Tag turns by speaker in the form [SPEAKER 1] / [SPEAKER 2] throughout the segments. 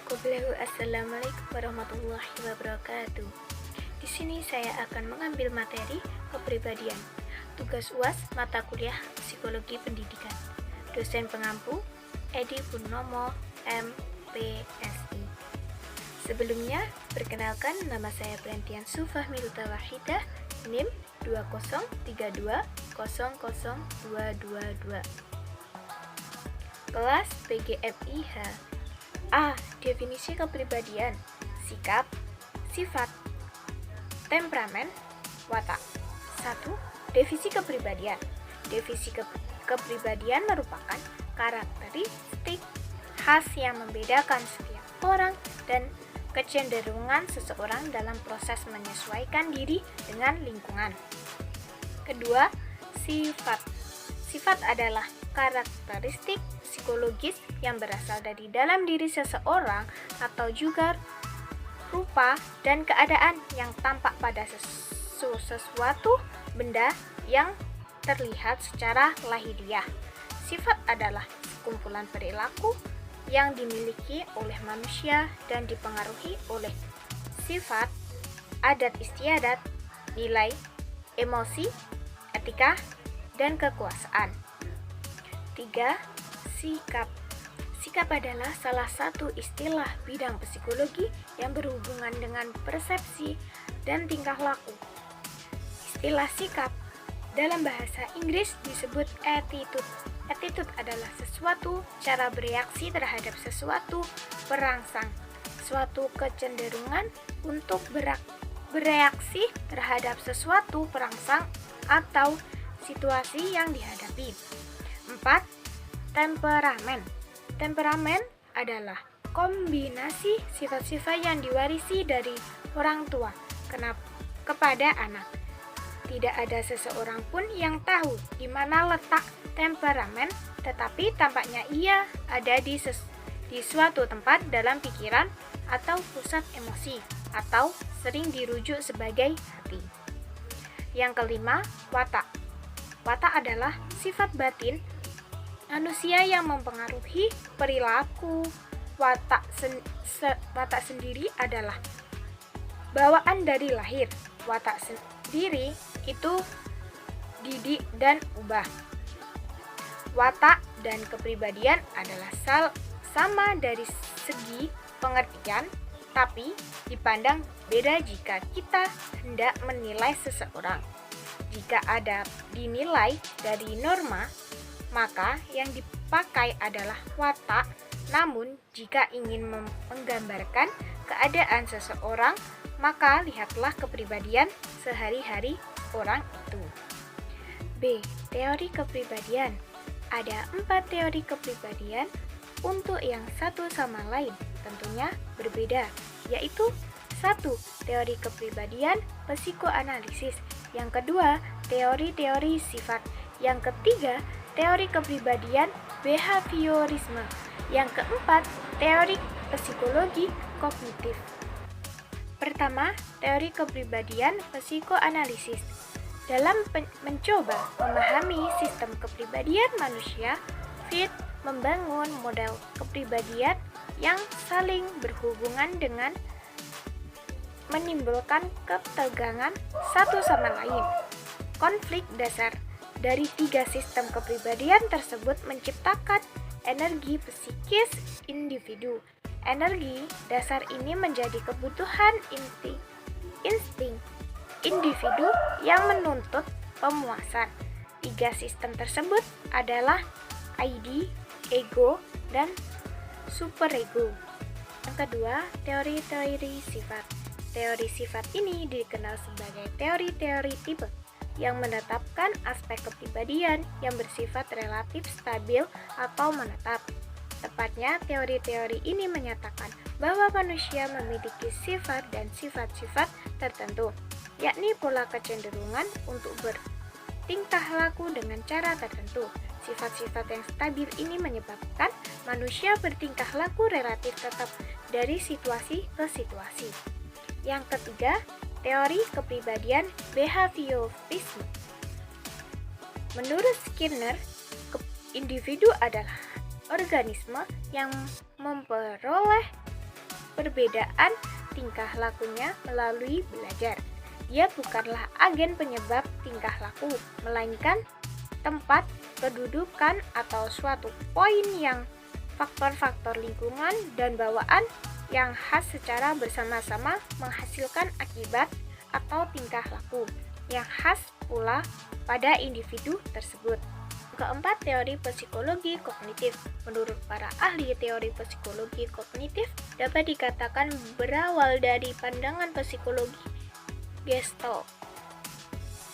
[SPEAKER 1] Assalamualaikum warahmatullahi wabarakatuh. Di sini saya akan mengambil materi kepribadian. Tugas UAS mata kuliah Psikologi Pendidikan. Dosen pengampu Edi Purnomo, MPSI. Sebelumnya, perkenalkan nama saya Brentian Sufahmi Wahidah, NIM 203200222. Kelas PGMIH. A. Definisi kepribadian, sikap, sifat, temperamen, watak. 1. Definisi kepribadian. Definisi kepribadian merupakan karakteristik khas yang membedakan setiap orang dan kecenderungan seseorang dalam proses menyesuaikan diri dengan lingkungan. Kedua, sifat. Sifat adalah karakteristik psikologis yang berasal dari dalam diri seseorang atau juga rupa dan keadaan yang tampak pada sesuatu benda yang terlihat secara lahiriah. Sifat adalah kumpulan perilaku yang dimiliki oleh manusia dan dipengaruhi oleh sifat, adat istiadat, nilai, emosi, etika, dan kekuasaan. 3. Sikap. Sikap adalah salah satu istilah bidang psikologi yang berhubungan dengan persepsi dan tingkah laku. Istilah sikap dalam bahasa Inggris disebut attitude. Attitude adalah sesuatu cara bereaksi terhadap sesuatu perangsang, suatu kecenderungan untuk bereaksi terhadap sesuatu perangsang atau situasi yang dihadapi. 4. Temperamen. Temperamen adalah kombinasi sifat-sifat yang diwarisi dari orang tua kepada anak. Tidak ada seseorang pun yang tahu di mana letak temperamen, tetapi tampaknya ia ada di suatu tempat dalam pikiran atau pusat emosi, atau sering dirujuk sebagai hati. Yang kelima, watak. Watak adalah sifat batin manusia yang mempengaruhi perilaku. Watak sendiri adalah bawaan dari lahir. Watak sendiri itu didik dan ubah. Watak dan kepribadian adalah sama dari segi pengertian, tapi dipandang beda jika kita hendak menilai seseorang. Jika ada dinilai dari norma, maka yang dipakai adalah watak. Namun, jika ingin menggambarkan keadaan seseorang, maka lihatlah kepribadian sehari-hari orang itu. B. Teori kepribadian. Ada 4 teori kepribadian untuk yang satu sama lain tentunya berbeda, yaitu 1. Teori kepribadian psikoanalisis. Yang kedua, teori-teori sifat. Yang ketiga, teori kepribadian behaviorisme. Yang keempat, teori psikologi kognitif. Pertama, teori kepribadian psikoanalisis. Dalam mencoba memahami sistem kepribadian manusia, Freud membangun model kepribadian yang saling berhubungan dengan menimbulkan ketegangan satu sama lain. Konflik dasar dari 3 sistem kepribadian tersebut menciptakan energi psikis individu. Energi dasar ini menjadi kebutuhan insting individu yang menuntut pemuasan. 3 sistem tersebut adalah ID, ego, dan superego. Yang kedua, teori-teori sifat. Teori sifat ini dikenal sebagai teori-teori tipe yang menetapkan aspek kepribadian yang bersifat relatif stabil atau menetap. Tepatnya, teori-teori ini menyatakan bahwa manusia memiliki sifat dan sifat-sifat tertentu, yakni pola kecenderungan untuk bertingkah laku dengan cara tertentu. Sifat-sifat yang stabil ini menyebabkan manusia bertingkah laku relatif tetap dari situasi ke situasi. Yang ketiga, teori kepribadian behaviorisme. Menurut Skinner, individu adalah organisme yang memperoleh perbedaan tingkah lakunya melalui belajar. Dia bukanlah agen penyebab tingkah laku, melainkan tempat, kedudukan, atau suatu poin yang faktor-faktor lingkungan dan bawaan yang khas secara bersama-sama menghasilkan akibat atau tingkah laku yang khas pula pada individu tersebut. Keempat, teori psikologi kognitif. Menurut para ahli teori psikologi kognitif, dapat dikatakan berawal dari pandangan psikologi Gestalt.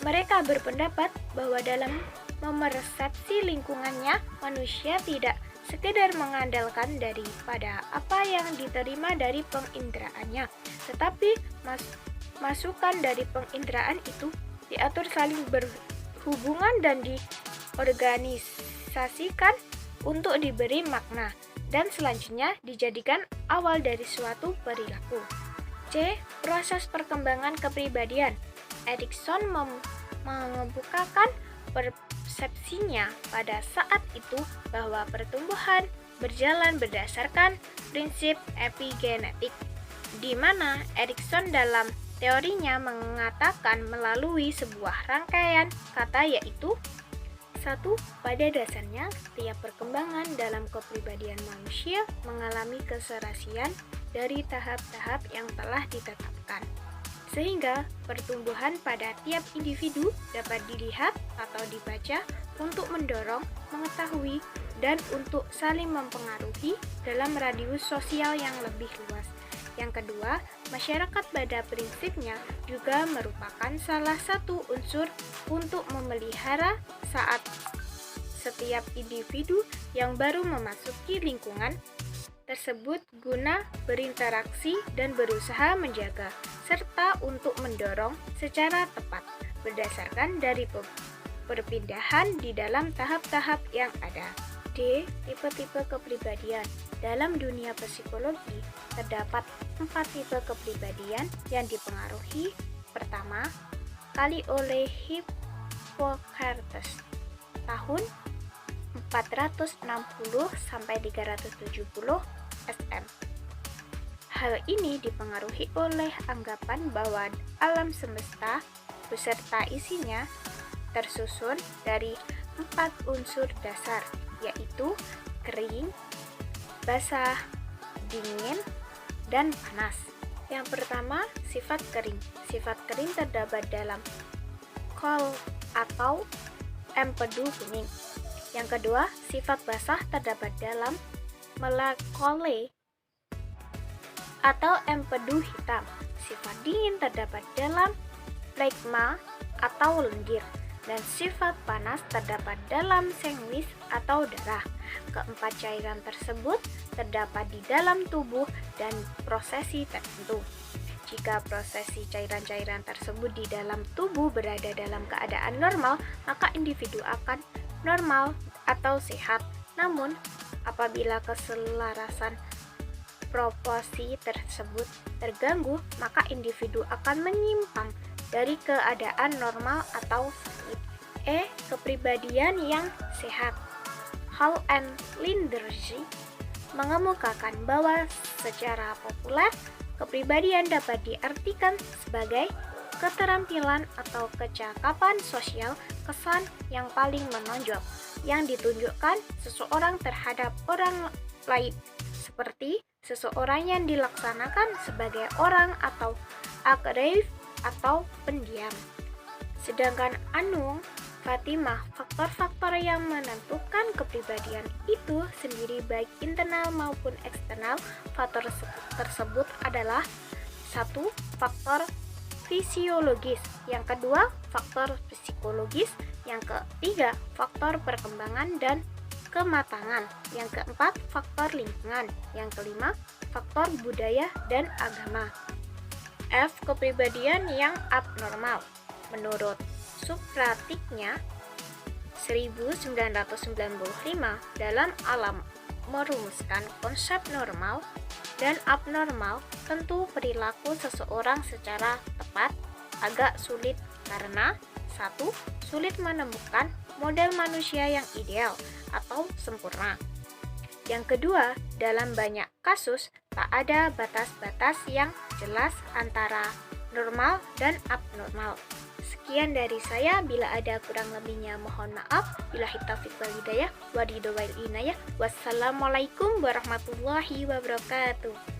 [SPEAKER 1] Mereka berpendapat bahwa dalam memersepsi lingkungannya, manusia tidak sekedar mengandalkan daripada apa yang diterima dari pengindraannya, tetapi masukan dari penginderaan itu diatur saling berhubungan dan diorganisasikan untuk diberi makna dan selanjutnya dijadikan awal dari suatu perilaku. C. Proses perkembangan kepribadian. Erikson mengemukakan persepsinya pada saat itu bahwa pertumbuhan berjalan berdasarkan prinsip epigenetik, di mana Erikson dalam teorinya mengatakan melalui sebuah rangkaian kata yaitu 1. Pada dasarnya, setiap perkembangan dalam kepribadian manusia mengalami keserasian dari tahap-tahap yang telah ditetapkan, sehingga pertumbuhan pada tiap individu dapat dilihat atau dibaca untuk mendorong, mengetahui, dan untuk saling mempengaruhi dalam radius sosial yang lebih luas. Yang kedua, masyarakat pada prinsipnya juga merupakan salah satu unsur untuk memelihara saat setiap individu yang baru memasuki lingkungan tersebut guna berinteraksi dan berusaha menjaga, serta untuk mendorong secara tepat berdasarkan dari perpindahan di dalam tahap-tahap yang ada. D. Tipe-tipe kepribadian. Dalam dunia psikologi, terdapat 4 tipe kepribadian yang dipengaruhi pertama kali oleh Hippocrates tahun 460-370 SM. Hal ini dipengaruhi oleh anggapan bahwa alam semesta beserta isinya tersusun dari 4 unsur dasar, yaitu kering, basah, dingin, dan panas. Yang pertama, sifat kering. Sifat kering terdapat dalam kol atau empedu kuning. Yang kedua, sifat basah terdapat dalam melakole atau empedu hitam. Sifat dingin terdapat dalam plekma atau lendir. Dan sifat panas terdapat dalam sengwis atau darah. Keempat cairan tersebut terdapat di dalam tubuh dan prosesi tertentu. Jika prosesi cairan-cairan tersebut di dalam tubuh berada dalam keadaan normal, maka individu akan normal atau sehat. Namun, apabila keselarasan proporsi tersebut terganggu, maka individu akan menyimpang dari keadaan normal atau sakit. E. Kepribadian yang sehat. Hall and Lindersee mengemukakan bahwa secara populer, kepribadian dapat diartikan sebagai keterampilan atau kecakapan sosial kesan yang paling menonjol yang ditunjukkan seseorang terhadap orang lain, seperti seseorang yang dilaksanakan sebagai orang atau akrab atau pendiam. Sedangkan Anung Fatimah, faktor-faktor yang menentukan kepribadian itu sendiri baik internal maupun eksternal. Faktor tersebut adalah 1. Faktor fisiologis, yang kedua faktor psikologis, yang ketiga faktor perkembangan dan kematangan, yang keempat faktor lingkungan, yang kelima faktor budaya dan agama. F. Kepribadian yang abnormal. Menurut Supratiknya 1995 dalam alam merumuskan konsep normal dan abnormal, tentu perilaku seseorang secara tepat agak sulit karena 1. Sulit menemukan model manusia yang ideal atau sempurna. Yang kedua, dalam banyak kasus Tak ada batas-batas yang jelas antara normal dan abnormal. Sekian dari saya, bila ada kurang lebihnya mohon maaf. Billahi taufiq wal hidayah, wa ridho wal inayah. Wassalamualaikum warahmatullahi wabarakatuh.